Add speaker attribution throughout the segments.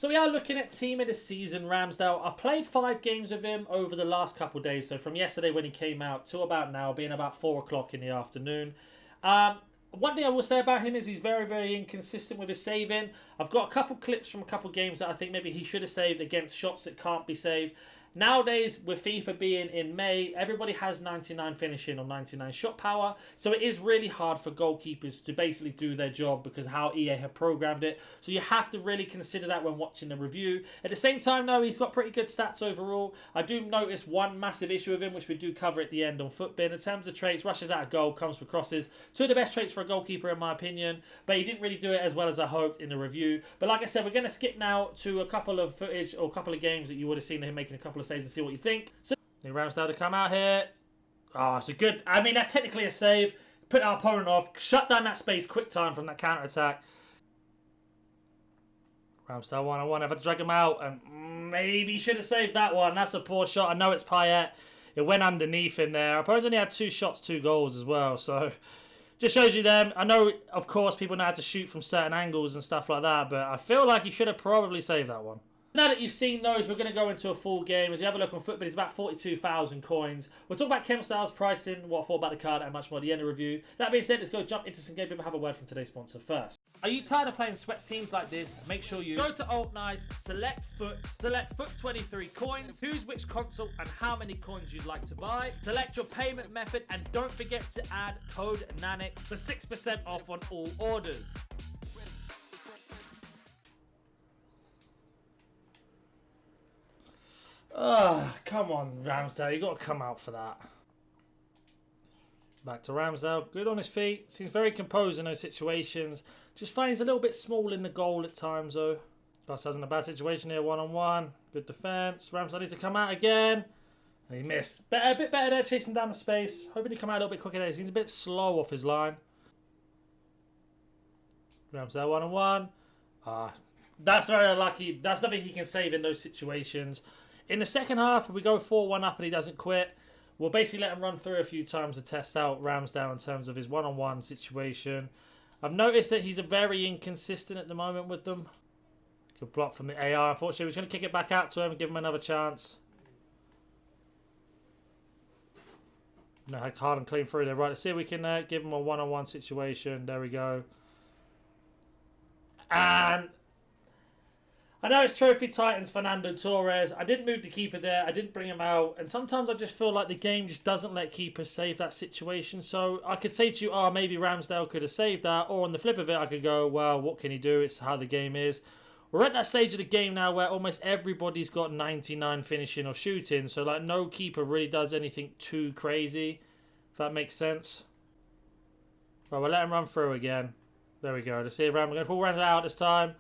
Speaker 1: So we are looking at team of the season, Ramsdale. I played 5 games with him over the last couple of days. So from yesterday when he came out to about now, being about 4 o'clock in the afternoon. One thing I will say about him is he's very, very inconsistent with his saving. I've got a couple clips from a couple games that I think maybe he should have saved against shots that can't be saved. Nowadays, with FIFA being in May, everybody has 99 finishing or 99 shot power. So it is really hard for goalkeepers to basically do their job because of how EA have programmed it. So you have to really consider that when watching the review. At the same time, though, he's got pretty good stats overall. I do notice one massive issue with him, which we do cover at the end on Footbin. In terms of traits, rushes out of goal, comes for crosses. 2 of the best traits for a goalkeeper, in my opinion. But he didn't really do it as well as I hoped in the review. But like I said, we're going to skip now to a couple of footage or a couple of games that you would have seen him making a couple of saves and see what you think. So, Ramsdale to come out here. Oh, it's a good... I mean, that's technically a save. Put our opponent off. Shut down that space quick time from that counter-attack. Ramsdale one-on-one. I've had to drag him out. And maybe should have saved that one. That's a poor shot. I know it's Payet. It went underneath in there. Our opponent only had 2 shots, 2 goals as well. So, just shows you them. I know, of course, people know how to shoot from certain angles and stuff like that. But I feel like he should have probably saved that one. Now that you've seen those, we're going to go into a full game. As you have a look on Footbin, it's about 42,000 coins. We'll talk about Chem Styles pricing, what I thought about the card, and much more at the end of the review. That being said, let's go jump into some gameplay and have a word from today's sponsor first. Are you tired of playing sweat teams like this? Make sure you go to Alt Nice, select Foot 23 coins, choose which console and how many coins you'd like to buy, select your payment method, and don't forget to add code NaNNiK for 6% off on all orders. Oh, come on, Ramsdale. You got to come out for that. Back to Ramsdale. Good on his feet. Seems very composed in those situations. Just finds a little bit small in the goal at times, though. Garcia's in a bad situation here, one-on-one. Good defence. Ramsdale needs to come out again. And he missed. A bit better there, chasing down the space. Hoping to come out a little bit quicker there. He seems a bit slow off his line. Ramsdale one-on-one. That's very unlucky. That's nothing he can save in those situations. In the second half, if we go 4-1 up and he doesn't quit, we'll basically let him run through a few times to test out Ramsdale in terms of his one-on-one situation. I've noticed that he's very inconsistent at the moment with them. Good block from the AR. Unfortunately, we're just going to kick it back out to him and give him another chance. No, had hard and clean through there. Right, let's see if we can give him a one-on-one situation. There we go. And... I know it's Trophy Titans, Fernando Torres. I didn't move the keeper there. I didn't bring him out. And sometimes I just feel like the game just doesn't let keepers save that situation. So I could say to you, oh, maybe Ramsdale could have saved that. Or on the flip of it, I could go, well, what can he do? It's how the game is. We're at that stage of the game now where almost everybody's got 99 finishing or shooting. So like no keeper really does anything too crazy. If that makes sense. Right, we'll let him run through again. There we go. Let's see if I'm going to pull Ramsdale out this time.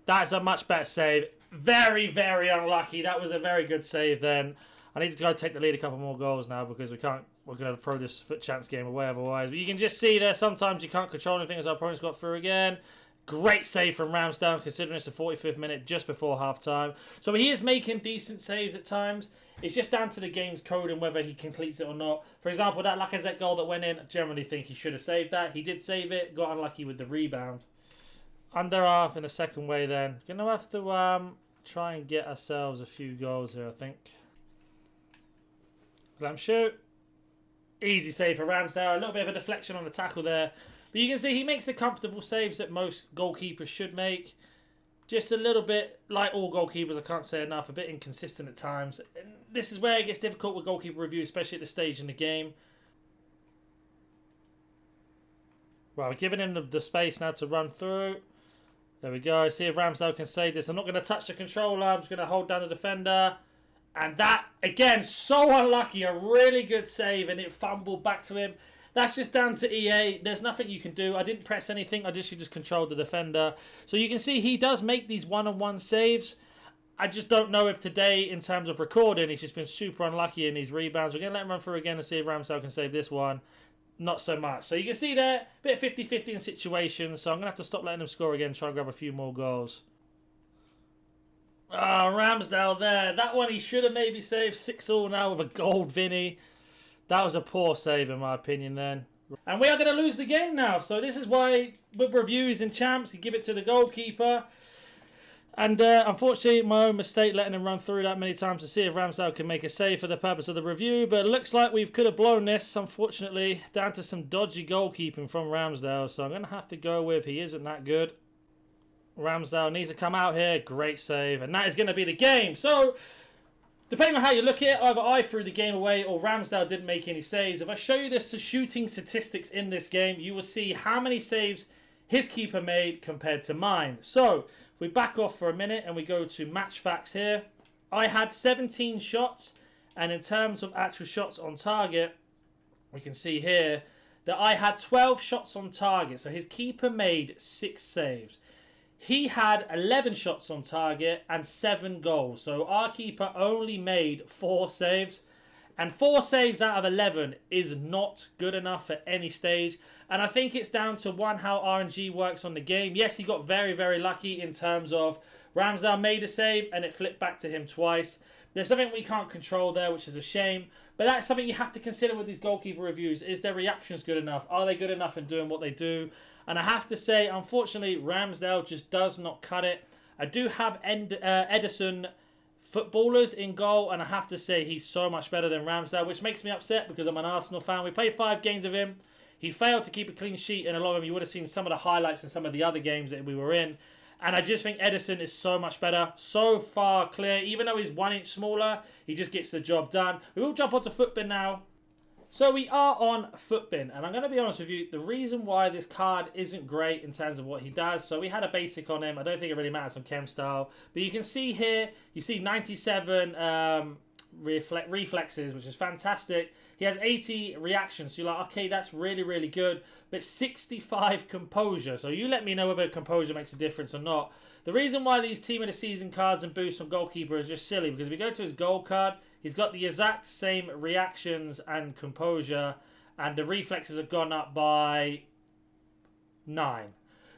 Speaker 1: That's a much better save. Very, very unlucky. That was a very good save then. I need to go take the lead a couple more goals now because we're going to throw this Foot Champs game away otherwise. But you can just see there, sometimes you can't control anything as our opponent's got through again. Great save from Ramsdale considering it's the 45th minute just before half-time. So he is making decent saves at times. It's just down to the game's code and whether he completes it or not. For example, that Lacazette goal that went in, I generally think he should have saved that. He did save it, got unlucky with the rebound. Under half in the second way then. Going to have to try and get ourselves a few goals here, I think. Let him shoot. Easy save for Ramsdale. A little bit of a deflection on the tackle there. But you can see he makes the comfortable saves that most goalkeepers should make. Just a little bit, like all goalkeepers, I can't say enough, a bit inconsistent at times. And this is where it gets difficult with goalkeeper review, especially at this stage in the game. Well, we're giving him the space now to run through. There we go. See if Ramsdale can save this. I'm not going to touch the controller. I'm just going to hold down the defender. And that, again, so unlucky. A really good save, and it fumbled back to him. That's just down to EA. There's nothing you can do. I didn't press anything. I just controlled the defender. So you can see he does make these one-on-one saves. I just don't know if today, in terms of recording, he's just been super unlucky in these rebounds. We're going to let him run through again and see if Ramsdale can save this one. Not so much. So you can see there, a bit 50-50 in situations. So I'm going to have to stop letting him score again, try and grab a few more goals. Ah, Ramsdale there. That one he should have maybe saved 6-all now with a gold Vinny. That was a poor save in my opinion then. And we are going to lose the game now. So this is why with reviews and champs, you give it to the goalkeeper. And unfortunately, my own mistake letting him run through that many times to see if Ramsdale can make a save for the purpose of the review. But it looks like we could have blown this, unfortunately, down to some dodgy goalkeeping from Ramsdale. So I'm going to have to go with he isn't that good. Ramsdale needs to come out here. Great save. And that is going to be the game. So, depending on how you look at it, either I threw the game away or Ramsdale didn't make any saves. If I show you the shooting statistics in this game, you will see how many saves his keeper made compared to mine. So, if we back off for a minute and we go to match facts here, I had 17 shots, and in terms of actual shots on target, we can see here that I had 12 shots on target. So his keeper made 6 saves. He had 11 shots on target and 7 goals. So our keeper only made 4 saves. And 4 saves out of 11 is not good enough at any stage. And I think it's down to, one, how RNG works on the game. Yes, he got very, very lucky in terms of Ramsdale made a save and it flipped back to him twice. There's something we can't control there, which is a shame. But that's something you have to consider with these goalkeeper reviews. Is their reactions good enough? Are they good enough in doing what they do? And I have to say, unfortunately, Ramsdale just does not cut it. I do have Edison footballers in goal, and I have to say he's so much better than Ramsdale, which makes me upset because I'm an Arsenal fan. We played 5 games of him. He failed to keep a clean sheet in a lot of them. You would have seen some of the highlights in some of the other games that we were in. And I just think Edison is so much better, so far clear. Even though he's 1 inch smaller, he just gets the job done. We will jump onto Footbin now. So we are on Footbin, and I'm going to be honest with you, the reason why this card isn't great in terms of what he does, so we had a basic on him. I don't think it really matters on Chem style, but you can see here, you see 97 reflexes, which is fantastic. He has 80 reactions, so you're like, okay, that's really, really good, but 65 composure. So you let me know whether composure makes a difference or not. The reason why these team of the season cards and boosts on goalkeeper is just silly, because if we go to his goal card, he's got the exact same reactions and composure, and the reflexes have gone up by 9.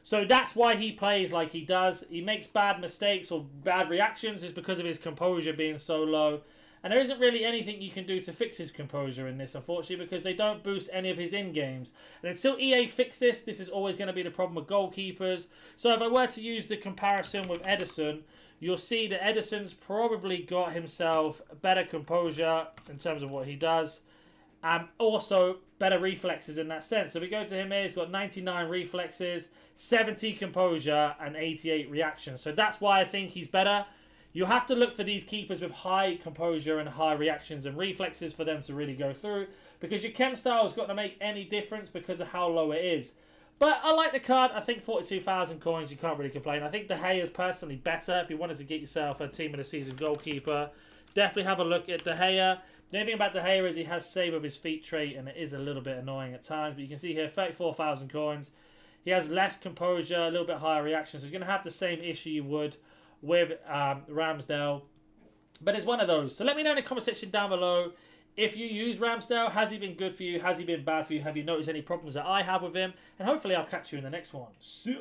Speaker 1: So that's why he plays like he does. He makes bad mistakes or bad reactions is because of his composure being so low. And there isn't really anything you can do to fix his composure in this, unfortunately, because they don't boost any of his in-games. And until EA fix this, this is always going to be the problem with goalkeepers. So if I were to use the comparison with Edison, you'll see that Edison's probably got himself better composure in terms of what he does. And also better reflexes in that sense. So if we go to him here, he's got 99 reflexes, 70 composure, and 88 reactions. So that's why I think he's better. You have to look for these keepers with high composure and high reactions and reflexes for them to really go through, because your chem style has got to make any difference because of how low it is. But I like the card. I think 42,000 coins, you can't really complain. I think De Gea is personally better. If you wanted to get yourself a team of the season goalkeeper, definitely have a look at De Gea. The only thing about De Gea is he has save of his feet trait, and it is a little bit annoying at times. But you can see here, 34,000 coins. He has less composure, a little bit higher reaction. So he's going to have the same issue you would with Ramsdale. But it's one of those. So let me know in the comment section down below if you use Ramsdale. Has he been good for you? Has he been bad for you? Have you noticed any problems that I have with him? And hopefully I'll catch you in the next one. See ya.